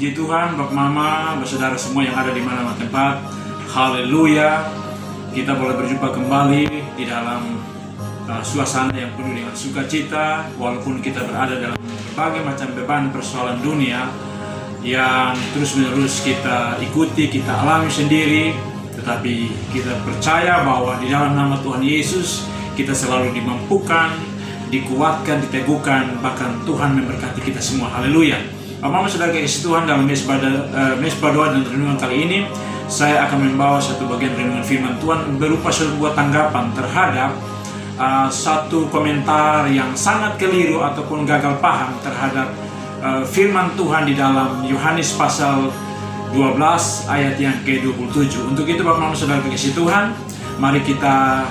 puji Tuhan, Bapak Mama, saudara semua yang ada di mana-mana tempat. Haleluya. Kita boleh berjumpa kembali di dalam suasana yang penuh dengan sukacita, walaupun kita berada dalam berbagai macam beban persoalan dunia yang terus-menerus kita ikuti, kita alami sendiri. Tetapi kita percaya bahwa di dalam nama Tuhan Yesus kita selalu dimampukan, dikuatkan, diteguhkan, bahkan Tuhan memberkati kita semua. Haleluya. Mama saudara kasih Tuhan, dalam mesbah doa dan renungan kali ini saya akan membawa satu bagian renungan firman Tuhan berupa sebuah tanggapan terhadap satu komentar yang sangat keliru ataupun gagal paham terhadap firman Tuhan di dalam Yohanes pasal 12 ayat yang ke-27. Untuk itu Bapak Mama saudara kasih Tuhan, mari kita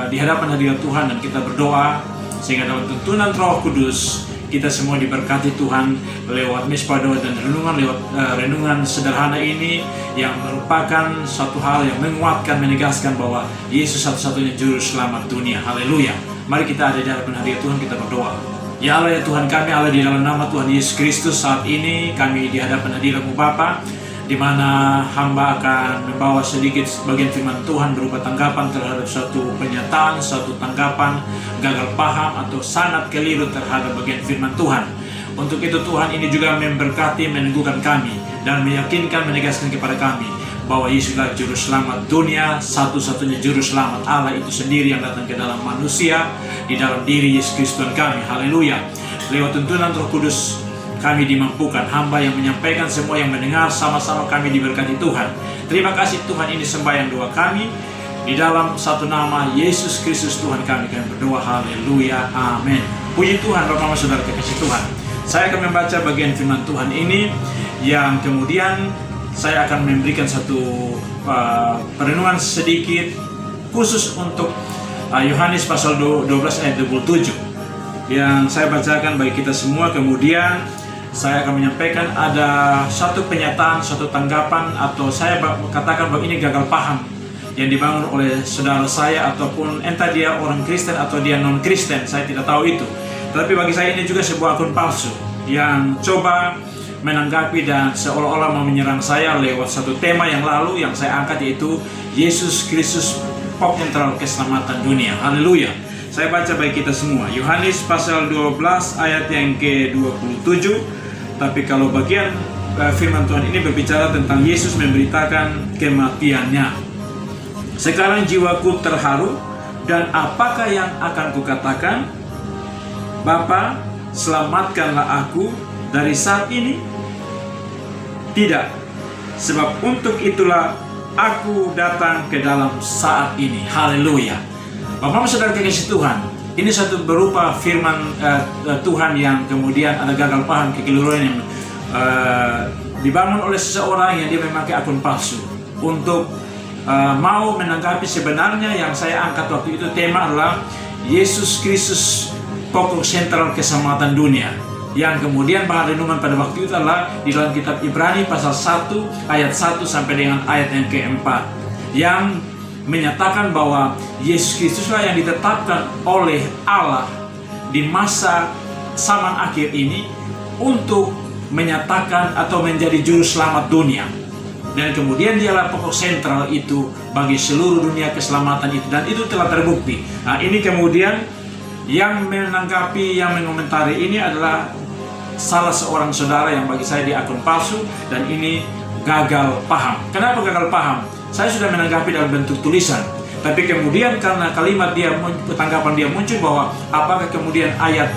di hadapan hadirat Tuhan dan kita berdoa sehingga dalam tuntunan Roh Kudus kita semua diberkati Tuhan lewat mesbah doa dan renungan, lewat renungan sederhana ini yang merupakan satu hal yang menguatkan, menegaskan bahwa Yesus satu-satunya juru selamat dunia. Haleluya. Mari kita ada di hadapan hadirat Tuhan, kita berdoa. Ya Allah, ya Tuhan kami, Allah, di dalam nama Tuhan Yesus Kristus, saat ini kami di hadapan hadirat-Mu Bapa, di mana hamba akan membawa sedikit bagian firman Tuhan berupa tanggapan terhadap suatu pernyataan, suatu tanggapan gagal paham atau sangat keliru terhadap bagian firman Tuhan. Untuk itu Tuhan ini juga memberkati, meneguhkan kami dan meyakinkan, menegaskan kepada kami bahwa Yesuslah juru selamat dunia, satu-satunya juru selamat. Allah itu sendiri yang datang ke dalam manusia, di dalam diri Yesus Kristus Tuhan kami. Haleluya. Lewat tuntunan Roh Kudus kami dimampukan, hamba yang menyampaikan, semua yang mendengar, sama-sama kami diberkati Tuhan. Terima kasih Tuhan, ini sembahyang doa kami di dalam satu nama Yesus Kristus Tuhan kami berdoa. Haleluya, amin. Puji Tuhan, Bapak Mama saudara kekasih Tuhan. Saya akan membaca bagian firman Tuhan ini yang kemudian saya akan memberikan satu perenungan sedikit khusus untuk Yohanes pasal 12 ayat 27 yang saya bacakan bagi kita semua. Kemudian saya akan menyampaikan ada satu pernyataan, satu tanggapan, atau saya katakan bahwa ini gagal paham yang dibangun oleh saudara saya, ataupun entah dia orang Kristen atau dia non-Kristen, saya tidak tahu itu. Tapi bagi saya ini juga sebuah akun palsu yang coba menanggapi dan seolah-olah mau menyerang saya lewat satu tema yang lalu yang saya angkat, yaitu Yesus Kristus pop sentral keselamatan dunia. Haleluya. Saya baca bagi kita semua, Yohanes pasal 12 ayat yang ke-27. Tapi kalau bagian firman Tuhan ini berbicara tentang Yesus memberitakan kematiannya. Sekarang jiwaku terharu, dan apakah yang akan kukatakan? Bapa, selamatkanlah aku dari saat ini. Tidak, sebab untuk itulah aku datang ke dalam saat ini. Haleluya. Bapak saudara kekasih Tuhan, ini satu berupa firman Tuhan yang kemudian ada gagal paham, kekeliruan yang dibangun oleh seseorang yang dia memakai akun palsu untuk mau menanggapi sebenarnya yang saya angkat waktu itu. Tema adalah Yesus Kristus pokok sentral keselamatan dunia, yang kemudian bahan renungan pada waktu itu adalah di dalam kitab Ibrani pasal 1 ayat 1 sampai dengan ayat yang ke-4, yang menyatakan bahwa Yesus Kristuslah yang ditetapkan oleh Allah di masa zaman akhir ini untuk menyatakan atau menjadi juru selamat dunia. Dan kemudian dialah pokok sentral itu bagi seluruh dunia keselamatan itu, dan itu telah terbukti. Nah, ini kemudian yang menanggapi, yang mengomentari ini adalah salah seorang saudara yang bagi saya di akun palsu, dan ini gagal paham. Kenapa gagal paham? Saya sudah menanggapi dalam bentuk tulisan, tapi kemudian karena kalimat dia, tanggapan dia muncul bahwa apakah kemudian ayat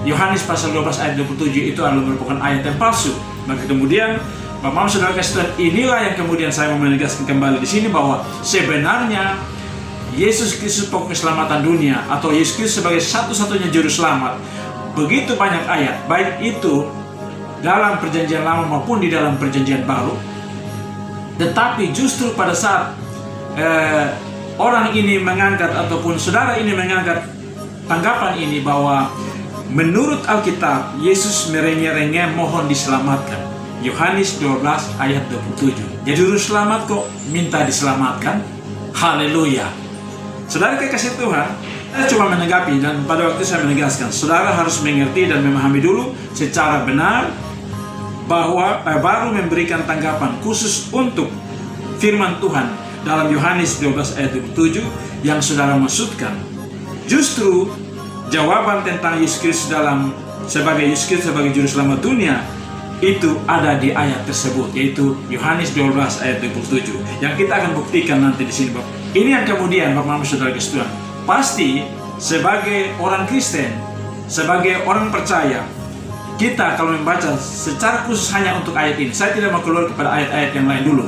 Yohanes pasal 12 ayat 27 itu adalah merupakan ayat yang palsu. Maka kemudian Bapak saudara Kristen, inilah yang kemudian saya mau menegaskan kembali di sini bahwa sebenarnya Yesus Kristus pokok keselamatan dunia atau Yesus Kristus sebagai satu-satunya juru selamat, begitu banyak ayat, baik itu dalam perjanjian lama maupun di dalam perjanjian baru. Tetapi justru pada saat orang ini mengangkat, ataupun saudara ini mengangkat tanggapan ini bahwa menurut Alkitab Yesus merengek-rengek mohon diselamatkan, Yohanes 12 ayat 27. Jadi juru selamat kok minta diselamatkan? Haleluya. Saudara kekasih Tuhan, saya cuma menanggapi, dan pada waktu saya menegaskan, saudara harus mengerti dan memahami dulu secara benar bahwa baru memberikan tanggapan khusus untuk firman Tuhan dalam Yohanes 12 ayat 27 yang saudara maksudkan. Justru jawaban tentang Yesus Kristus sebagai juru selamat dunia itu ada di ayat tersebut, yaitu Yohanes 12 ayat 27 yang kita akan buktikan nanti di sini. Ini yang kemudian Bapak Ibu Saudara Kristen, pasti sebagai orang Kristen, sebagai orang percaya, kita kalau membaca secara khusus hanya untuk ayat ini, saya tidak mau keluar kepada ayat-ayat yang lain dulu,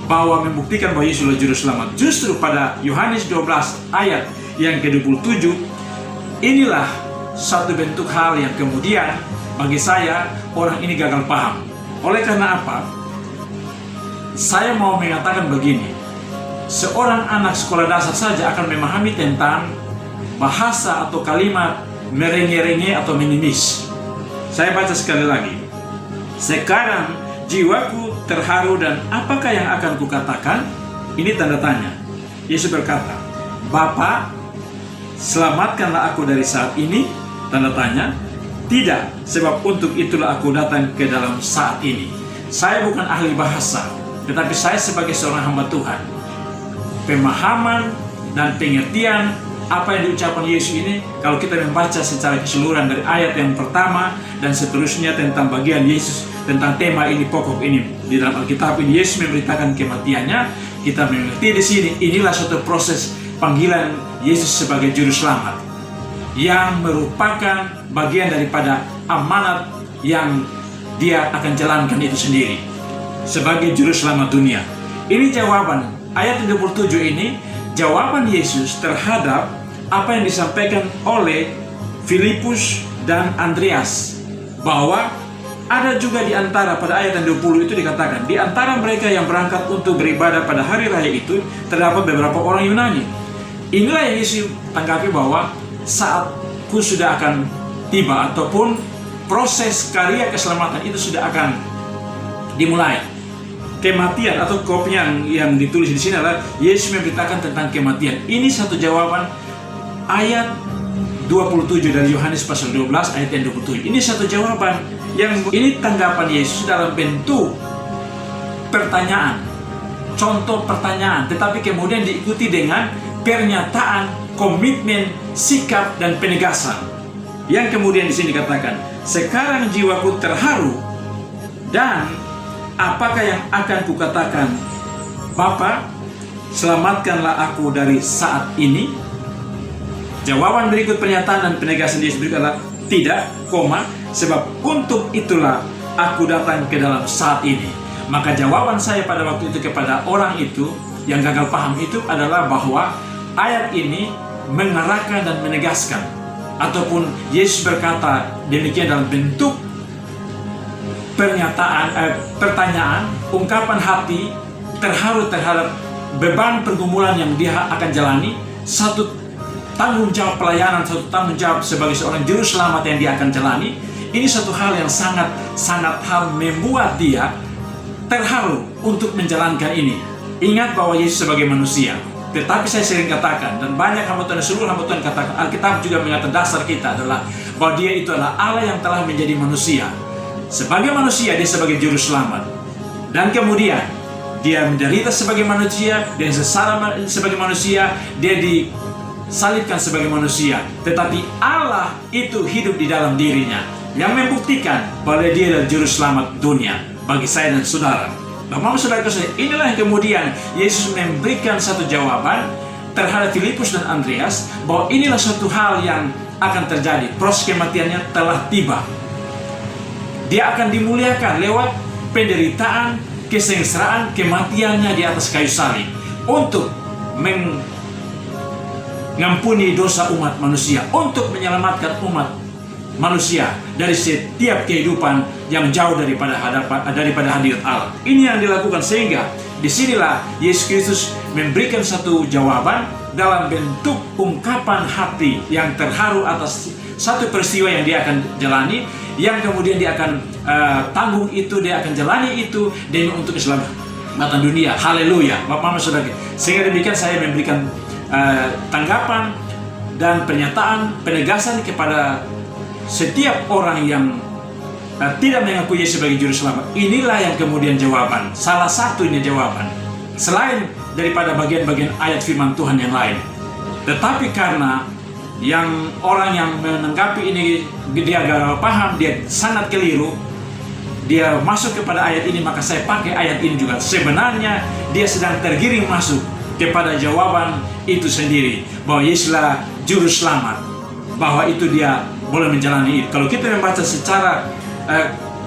bahwa membuktikan bahwa Yesus adalah juru selamat. Justru pada Yohanes 12 ayat yang ke-27, inilah satu bentuk hal yang kemudian bagi saya orang ini gagal paham. Oleh karena apa? Saya mau mengatakan begini, seorang anak sekolah dasar saja akan memahami tentang bahasa atau kalimat merenge-renge atau minimis. Saya baca sekali lagi. Sekarang jiwaku terharu dan apakah yang akan kukatakan? Ini tanda tanya. Yesus berkata, Bapa, selamatkanlah aku dari saat ini? Tanda tanya. Tidak, sebab untuk itulah aku datang ke dalam saat ini. Saya bukan ahli bahasa, tetapi saya sebagai seorang hamba Tuhan, pemahaman dan pengertian apa yang diucapkan Yesus ini, kalau kita membaca secara keseluruhan dari ayat yang pertama dan seterusnya tentang bagian Yesus, tentang tema ini, pokok ini di dalam Alkitab ini, Yesus memberitakan kematiannya. Kita mengerti di sini, inilah suatu proses panggilan Yesus sebagai juru selamat yang merupakan bagian daripada amanat yang dia akan jalankan itu sendiri sebagai juru selamat dunia. Ini jawaban ayat 27 ini, jawaban Yesus terhadap apa yang disampaikan oleh Filipus dan Andreas, bahwa ada juga di antara, pada ayat yang 20 itu dikatakan, di antara mereka yang berangkat untuk beribadah pada hari raya itu terdapat beberapa orang Yunani. Inilah yang Yesus tanggapi bahwa saatku sudah akan tiba, ataupun proses karya keselamatan itu sudah akan dimulai. Kematian atau kopnya yang ditulis di sini adalah Yesus memberitakan tentang kematian. Ini satu jawaban ayat 27 dari Yohanes pasal 12 ayat yang 27. Ini satu jawaban yang ini tanggapan Yesus dalam bentuk pertanyaan, contoh pertanyaan, tetapi kemudian diikuti dengan pernyataan, komitmen, sikap dan penegasan. Yang kemudian di sini dikatakan, sekarang jiwaku terharu dan apakah yang akan kukatakan? Bapa, selamatkanlah aku dari saat ini. Jawaban berikut pernyataan dan penegasan Yesus adalah tidak, sebab untuk itulah aku datang ke dalam saat ini. Maka jawaban saya pada waktu itu kepada orang itu yang gagal paham itu adalah bahwa ayat ini mengarahkan dan menegaskan, ataupun Yesus berkata demikian dalam bentuk pertanyaan, ungkapan hati terharu terhadap beban pergumulan yang dia akan jalani, satu tanggung jawab pelayanan, satu tanggung jawab sebagai seorang juru selamat yang dia akan jalani. Ini satu hal yang sangat hal membuat dia terharu untuk menjalankan ini. Ingat bahwa Yesus sebagai manusia, tetapi saya sering katakan, dan banyak hamba Tuhan, seluruh hamba Tuhan katakan, Alkitab juga mengatakan dasar kita adalah bahwa dia itu adalah Allah yang telah menjadi manusia. Sebagai manusia, dia sebagai juru selamat. Dan kemudian, dia menderita sebagai manusia, dan sebagai manusia, dia disalibkan sebagai manusia. Tetapi Allah itu hidup di dalam dirinya, yang membuktikan bahwa dia adalah juru selamat dunia bagi saya dan saudara. Bapak saudara, inilah yang kemudian Yesus memberikan satu jawaban terhadap Filipus dan Andreas, bahwa inilah suatu hal yang akan terjadi. Proses kematiannya telah tiba. Dia akan dimuliakan lewat penderitaan, kesengsaraan, kematiannya di atas kayu salib untuk mengampuni dosa umat manusia, untuk menyelamatkan umat manusia dari setiap kehidupan yang jauh daripada hadirat Allah. Ini yang dilakukan, sehingga disinilah Yesus Kristus memberikan satu jawaban dalam bentuk ungkapan hati yang terharu atas satu peristiwa yang dia akan jalani, yang kemudian dia akan tanggung itu, dia akan jalani itu demi untuk keselamatan dunia. Haleluya, Bapak Saudara. Sehingga demikian saya memberikan tanggapan dan pernyataan penegasan kepada setiap orang yang tidak mengaku Yesus sebagai juru selamat. Inilah yang kemudian jawaban. Salah satunya jawaban. Selain daripada bagian-bagian ayat firman Tuhan yang lain. Tetapi karena yang orang yang menanggapi ini dia gagal paham, dia sangat keliru, dia masuk kepada ayat ini, maka saya pakai ayat ini juga. Sebenarnya dia sedang tergiring masuk kepada jawaban itu sendiri, bahwa Yesuslah juru selamat, bahwa itu dia boleh menjalani itu. Kalau kita membaca secara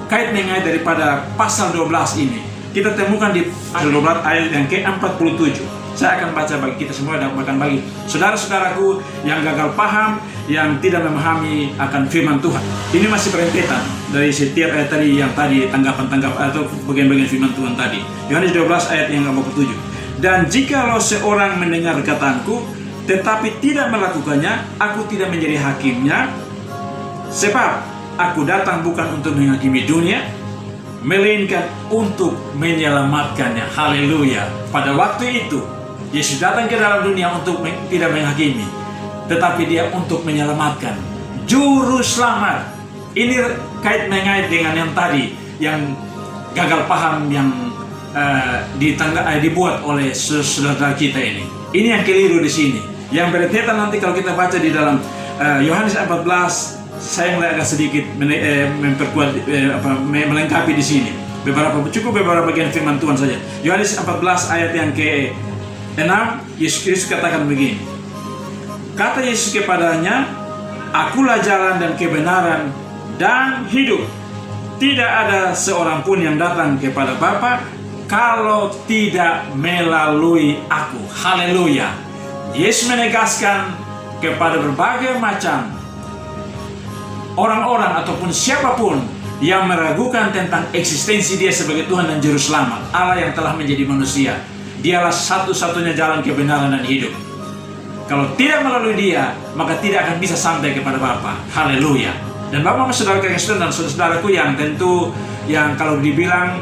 kait mengait daripada pasal 12 ini, kita temukan di pasal 12 ayat yang ke-47. Saya akan baca bagi kita semua dan bahkan bagi saudara-saudaraku yang gagal paham, yang tidak memahami akan firman Tuhan. Ini masih berentetan dari setiap ayat tadi yang tadi tanggapan-tanggapan atau bagian-bagian firman Tuhan tadi. Yohanes 12 ayat yang ke-47. Dan jikalau seorang mendengar kataanku tetapi tidak melakukannya, aku tidak menjadi hakimnya, sebab aku datang bukan untuk menghakimi dunia, melainkan untuk menyelamatkannya. Haleluya. Pada waktu itu Yesus datang ke dalam dunia untuk tidak menghakimi, tetapi dia untuk menyelamatkan. Juru selamat. Ini kait mengait dengan yang tadi, yang gagal paham yang dibuat oleh saudara kita ini. Ini yang keliru di sini. Yang berentetan nanti kalau kita baca di dalam Yohanes 14, saya mulai agak sedikit memperkuat, melengkapi di sini. Cukup beberapa bagian firman Tuhan saja. Yohanes 14 ayat yang ke-6, Yesus Kristus katakan begini. Kata Yesus kepadanya, akulah jalan dan kebenaran dan hidup. Tidak ada seorang pun yang datang kepada Bapa kalau tidak melalui aku. Haleluya. Yesus menegaskan kepada berbagai macam orang-orang ataupun siapapun yang meragukan tentang eksistensi dia sebagai Tuhan dan Juru Selamat, Allah yang telah menjadi manusia. Dialah satu-satunya jalan kebenaran dan hidup. Kalau tidak melalui dia, maka tidak akan bisa sampai kepada Bapa. Haleluya. Dan Bapak, saudara dan saudaraku yang tentu yang kalau dibilang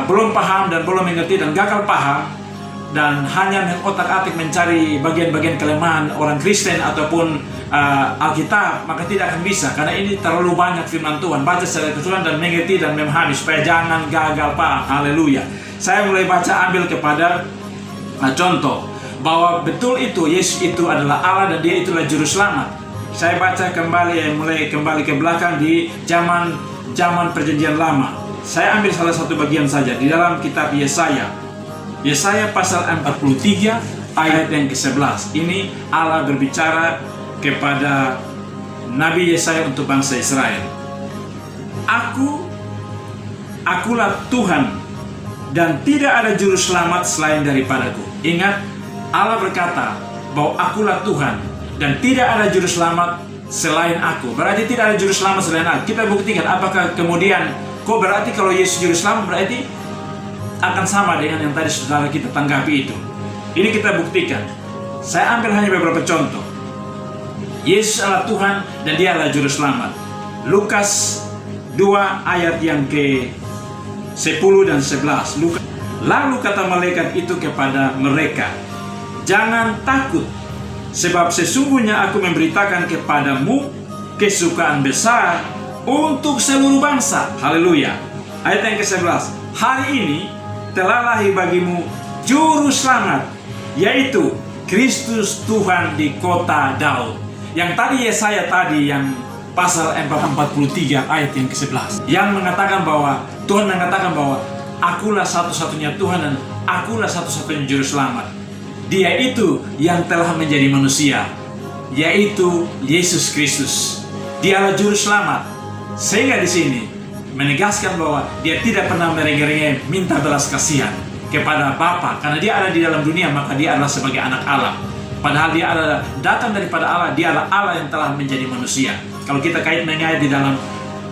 belum paham dan belum mengerti dan gagal paham, dan hanya mengotak-atik mencari bagian-bagian kelemahan orang Kristen ataupun Alkitab, maka tidak akan bisa, karena ini terlalu banyak firman Tuhan. Baca secara keseluruhan dan mengerti dan memahami supaya jangan gagal paham. Haleluya. Saya mulai baca, ambil kepada contoh bahwa betul itu Yesus itu adalah Allah dan dia itulah juru selamat. Saya baca kembali, mulai kembali ke belakang di zaman perjanjian lama. Saya ambil salah satu bagian saja di dalam kitab Yesaya pasal 43 ayat yang ke-11. Ini Allah berbicara kepada Nabi Yesaya untuk bangsa Israel. Akulah Tuhan dan tidak ada juru selamat selain daripadaku. Ingat, Allah berkata bahwa akulah Tuhan dan tidak ada juru selamat selain aku. Berarti tidak ada juru selamat selain aku. Kita buktikan, apakah kemudian kok berarti kalau Yesus juru selamat berarti akan sama dengan yang tadi saudara kita tanggapi itu. Ini kita buktikan. Saya ambil hanya beberapa contoh. Yesus adalah Tuhan dan dia adalah juru selamat. Lukas 2 ayat yang ke-10 dan 11. Lalu kata malaikat itu kepada mereka, jangan takut, sebab sesungguhnya aku memberitakan kepadamu kesukaan besar untuk seluruh bangsa. Haleluya. Ayat yang ke-11. Hari ini telah lahir bagimu juru selamat, yaitu Kristus Tuhan di kota Daud. Yang tadi Yesaya tadi yang pasal 43 ayat yang ke-11 yang mengatakan bahwa Tuhan mengatakan bahwa akulah satu-satunya Tuhan dan akulah satu-satunya juru selamat. Dia itu yang telah menjadi manusia, yaitu Yesus Kristus. Dialah juru selamat. Sehingga di sini menegaskan bahwa dia tidak pernah merengek-rengek minta belas kasihan kepada Bapa, karena dia ada di dalam dunia, maka dia adalah sebagai anak Allah. Padahal dia adalah datang daripada Allah, dia adalah Allah yang telah menjadi manusia. Kalau kita kait mengait di dalam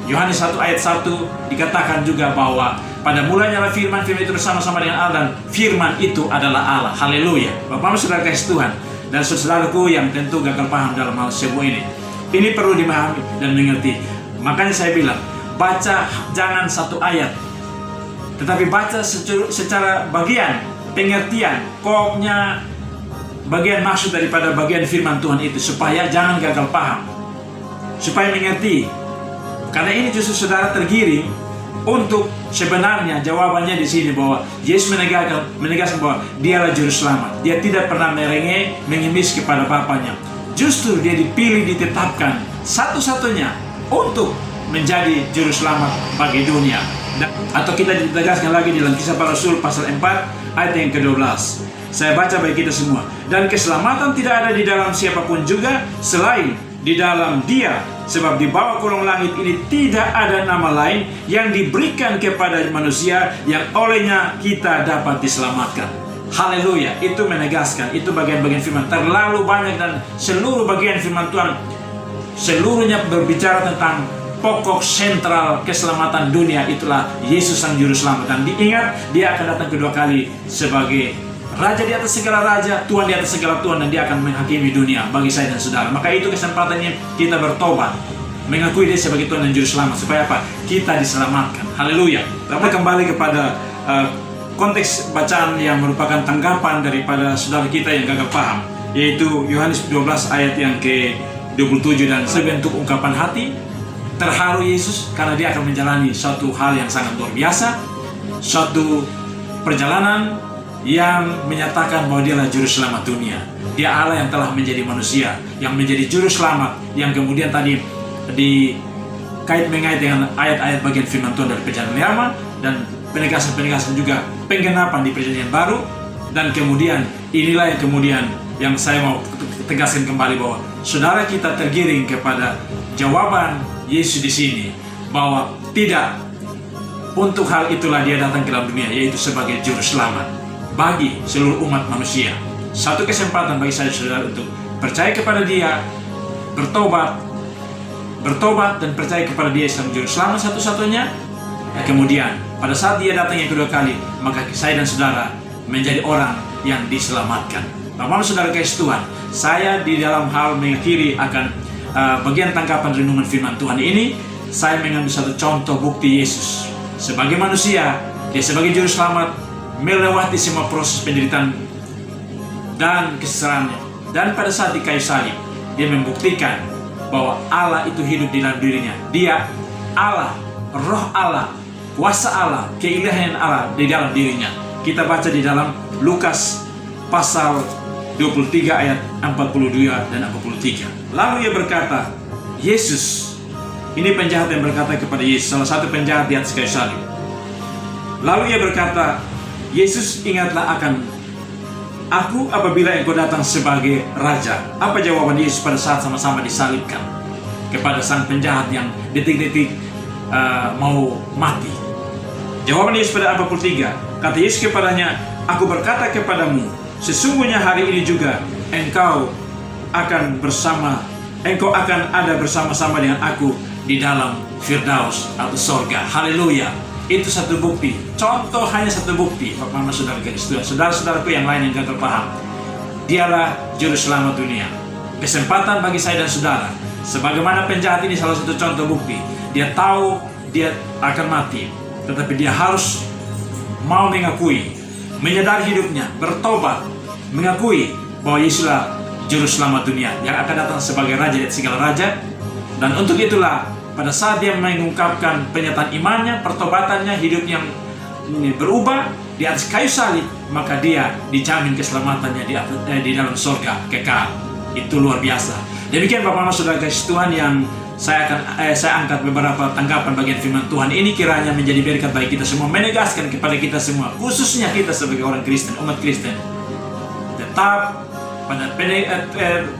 Yohanes 1 ayat 1 dikatakan juga bahwa pada mulanya adalah firman itu bersama-sama dengan Allah dan firman itu adalah Allah. Haleluya. Bapak saudara kasih Tuhan dan saudaraku yang tentu gagal paham dalam hal semua ini. Ini perlu dimahami dan mengerti. Makanya saya bilang, baca jangan satu ayat, tetapi baca secara bagian, pengertian, koknya, bagian maksud daripada bagian firman Tuhan itu, supaya jangan gagal paham, supaya mengerti. Karena ini justru saudara tergiring untuk sebenarnya jawabannya di sini bahwa Yesus menegaskan bahwa dialah juru selamat. Dia tidak pernah mengemis kepada Bapaknya. Justru dia dipilih, ditetapkan satu-satunya untuk menjadi juru selamat bagi dunia. Atau kita ditegaskan lagi di dalam Kisah Para Rasul pasal 4 ayat yang ke-12. Saya baca bagi kita semua. Dan keselamatan tidak ada di dalam siapapun juga selain di dalam Dia, sebab di bawah kolong langit ini tidak ada nama lain yang diberikan kepada manusia yang olehnya kita dapat diselamatkan. Haleluya. Itu menegaskan, itu bagian-bagian firman terlalu banyak, dan seluruh bagian firman Tuhan seluruhnya berbicara tentang pokok sentral keselamatan dunia, itulah Yesus sang juru selamat. Dan diingat, Dia akan datang kedua kali sebagai Raja di atas segala raja, Tuhan di atas segala Tuhan, dan Dia akan menghakimi dunia bagi saya dan saudara. Maka itu kesempatannya kita bertobat, mengakui Dia sebagai Tuhan dan juru selamat, supaya apa? Kita diselamatkan. Haleluya. Kita kembali kepada konteks bacaan yang merupakan tanggapan daripada saudara kita yang gagal paham, yaitu Yohanes 12 ayat yang ke-27. Dan sebentuk ungkapan hati terharu Yesus karena Dia akan menjalani suatu hal yang sangat luar biasa, suatu perjalanan yang menyatakan bahwa Dialah juru selamat dunia. Dia Allah yang telah menjadi manusia, yang menjadi juru selamat, yang kemudian tadi dikait-mengait dengan ayat-ayat bagian firman Tuhan dari Perjanjian Lama, dan penegasan-penegasan juga penggenapan di Perjanjian Baru. Dan kemudian inilah yang kemudian yang saya mau tegaskan kembali, bahwa saudara kita tergiring kepada jawaban Yesus di sini, bahwa tidak, untuk hal itulah Dia datang ke dalam dunia, yaitu sebagai juru selamat bagi seluruh umat manusia. Satu kesempatan bagi saya saudara untuk percaya kepada Dia, bertobat dan percaya kepada Dia sebagai juru selamat satu-satunya. Kemudian pada saat Dia datang yang kedua kali, maka saya dan saudara menjadi orang yang diselamatkan. Bapak saudara kasih Tuhan, saya di dalam hal mengakhiri akan bagian tanggapan renungan firman Tuhan ini, saya mengambil satu contoh bukti Yesus sebagai manusia. Dia sebagai juru selamat melewati semua proses penderitaan dan kesesarannya. Dan pada saat di kayu salib, Dia membuktikan bahwa Allah itu hidup di dalam dirinya. Dia Allah, roh Allah, kuasa Allah, keilahian Allah di dalam dirinya. Kita baca di dalam Lukas pasal 23 ayat 42 dan 43. Lalu Ia berkata, Yesus, ini penjahat yang berkata kepada Yesus, salah satu penjahat di atas kayu salib. Lalu Ia berkata, Yesus, ingatlah akan aku apabila Engkau datang sebagai Raja. Apa jawaban Yesus pada saat sama-sama disalibkan kepada sang penjahat yang detik-detik mau mati? Jawaban Yesus pada 43, kata Yesus kepadanya, aku berkata kepadamu, sesungguhnya hari ini juga engkau akan ada bersama-sama dengan aku di dalam Firdaus atau sorga. Haleluya. Itu satu bukti, contoh, hanya satu bukti. Bapak Mama saudara Kristus, saudara-saudaraku yang lain yang gagal paham, Dialah juru selamat dunia. Kesempatan bagi saya dan saudara, sebagaimana penjahat ini salah satu contoh bukti. Dia tahu dia akan mati, tetapi dia harus mau mengakui, menyadari hidupnya, bertobat, mengakui bahwa Yesuslah juru selamat dunia yang akan datang sebagai Raja dari segala raja. Dan untuk itulah pada saat dia mengungkapkan pernyataan imannya, pertobatannya, hidup yang berubah di atas kayu salib, maka dia dijamin keselamatannya di dalam surga kekal. Itu luar biasa. Demikian Bapak Mama saudara kasih Tuhan, yang saya angkat beberapa tanggapan bagian firman Tuhan ini, kiranya menjadi berkat bagi kita semua, menegaskan kepada kita semua, khususnya kita sebagai orang Kristen, umat Kristen, tetap pada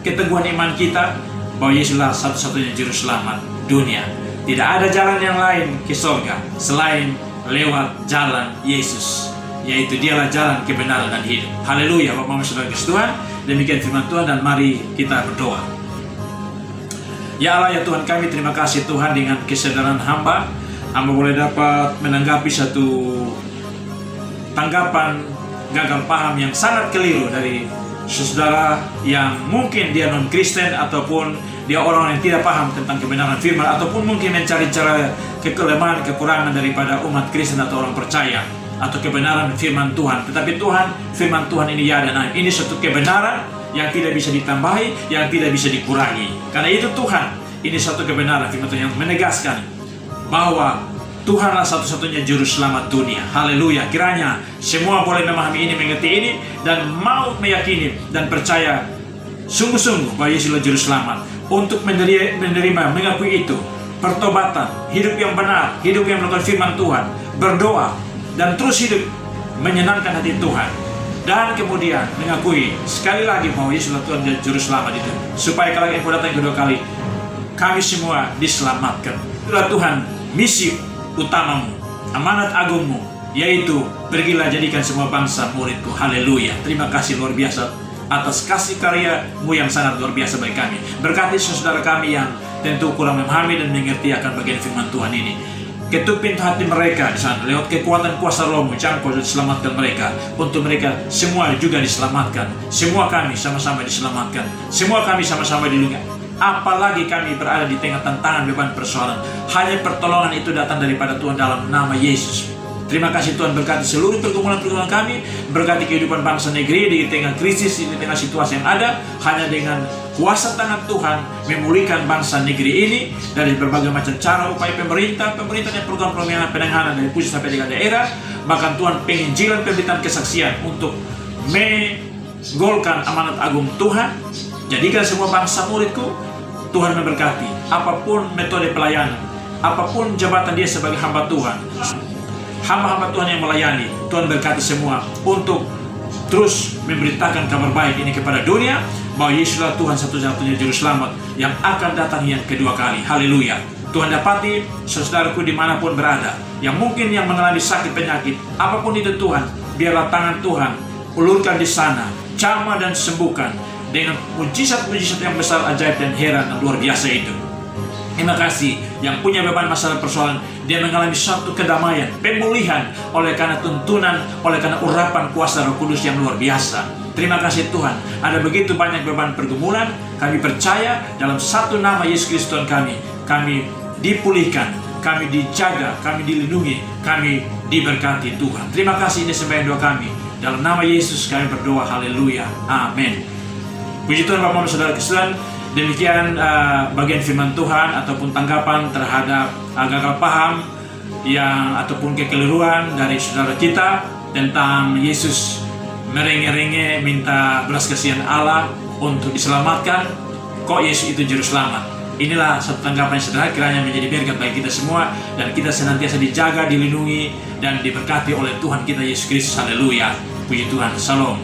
keteguhan iman kita bahwa Yesuslah satu-satunya juru selamat dunia. Tidak ada jalan yang lain ke surga selain lewat jalan Yesus, yaitu Dialah jalan kebenaran dan hidup. Haleluya. Bapak Mama saudara kasih Tuhan, demikian firman Tuhan, dan mari kita berdoa. Ya Allah, ya Tuhan kami, terima kasih Tuhan, dengan kesadaran hamba boleh dapat menanggapi satu tanggapan gagal paham yang sangat keliru dari saudara yang mungkin dia non-Kristen, ataupun dia orang yang tidak paham tentang kebenaran firman, ataupun mungkin mencari cara kelemahan, kekurangan daripada umat Kristen atau orang percaya, atau kebenaran firman Tuhan. Tetapi Tuhan, firman Tuhan ini ya dan amin. Ini suatu kebenaran yang tidak bisa ditambahi, yang tidak bisa dikurangi. Karena itu Tuhan, ini suatu kebenaran firman Tuhan yang menegaskan bahwa Tuhanlah satu-satunya juru selamat dunia. Haleluya. Kiranya semua boleh memahami ini, mengerti ini, dan mau meyakini dan percaya sungguh-sungguh bahwa Yesuslah juru selamat. Untuk menerima, mengakui itu, pertobatan, hidup yang benar, hidup yang menurut firman Tuhan, berdoa, dan terus hidup menyenangkan hati Tuhan. Dan kemudian mengakui sekali lagi bahwa Yesuslah Tuhan dan juru selamat itu, supaya kalau Engkau datang kedua kali, kami semua diselamatkan. Itulah Tuhan misi utamamu, amanat agungmu, yaitu pergilah jadikan semua bangsa muridku. Haleluya. Terima kasih luar biasa atas kasih karya-Mu yang sangat luar biasa bagi kami. Berkati saudara kami yang tentu kurang memahami dan mengerti akan bagian firman Tuhan ini. Ketuk pintu hati mereka di sana lewat kekuatan kuasa Roh-Mu, jangkau dan selamatkan mereka. Untuk mereka semua juga diselamatkan. Semua kami sama-sama diselamatkan. Semua kami sama-sama dilindungi. Apalagi kami berada di tengah tantangan, beban, persoalan, hanya pertolongan itu datang daripada Tuhan dalam nama Yesus. Terima kasih Tuhan, berkati seluruh pergumulan-pergumulan kami, berkati kehidupan bangsa negeri di tengah krisis, di tengah situasi yang ada. Hanya dengan kuasa tangan Tuhan memulihkan bangsa negeri ini dari berbagai macam cara, upaya pemerintah dan program-program penanganan dari pusat sampai dengan daerah. Bahkan Tuhan penginjilan, pemberitaan kesaksian untuk menggolkan amanat agung Tuhan. Jadikan semua bangsa muridku. Tuhan memberkati apapun metode pelayanan, apapun jabatan dia sebagai hamba Tuhan, hamba-hamba Tuhan yang melayani. Tuhan berkati semua untuk terus memberitakan kabar baik ini kepada dunia, bahwa Yesuslah Tuhan satu-satunya juru selamat yang akan datang yang kedua kali. Haleluya. Tuhan dapati saudaraku dimanapun berada, yang mungkin yang mengalami sakit penyakit, apapun itu Tuhan, biarlah tangan Tuhan ulurkan di sana, jamah dan sembuhkan dengan mujizat-mujizat yang besar, ajaib dan heran dan luar biasa itu. Terima kasih. Yang punya beban masalah persoalan, dia mengalami suatu kedamaian, pemulihan oleh karena tuntunan, oleh karena urapan kuasa Roh Kudus yang luar biasa. Terima kasih Tuhan. Ada begitu banyak beban pergumulan, kami percaya dalam satu nama Yesus Kristus Tuhan kami dipulihkan, kami dijaga, kami dilindungi, kami diberkati Tuhan. Terima kasih, ini sembahyang doa kami. Dalam nama Yesus kami berdoa. Haleluya. Amin. Puji Tuhan Bapak dan Saudara Kristen. Demikian bagian firman Tuhan ataupun tanggapan terhadap gagal paham yang ataupun kekeliruan dari saudara kita tentang Yesus merengek-rengek minta belas kasihan Allah untuk diselamatkan. Kok Yesus itu juru selamat? Inilah satu tanggapan yang sederhana, kiranya menjadi berkat bagi kita semua, dan kita senantiasa dijaga, dilindungi, dan diberkati oleh Tuhan kita Yesus Kristus. Haleluya. Puji Tuhan. Shalom.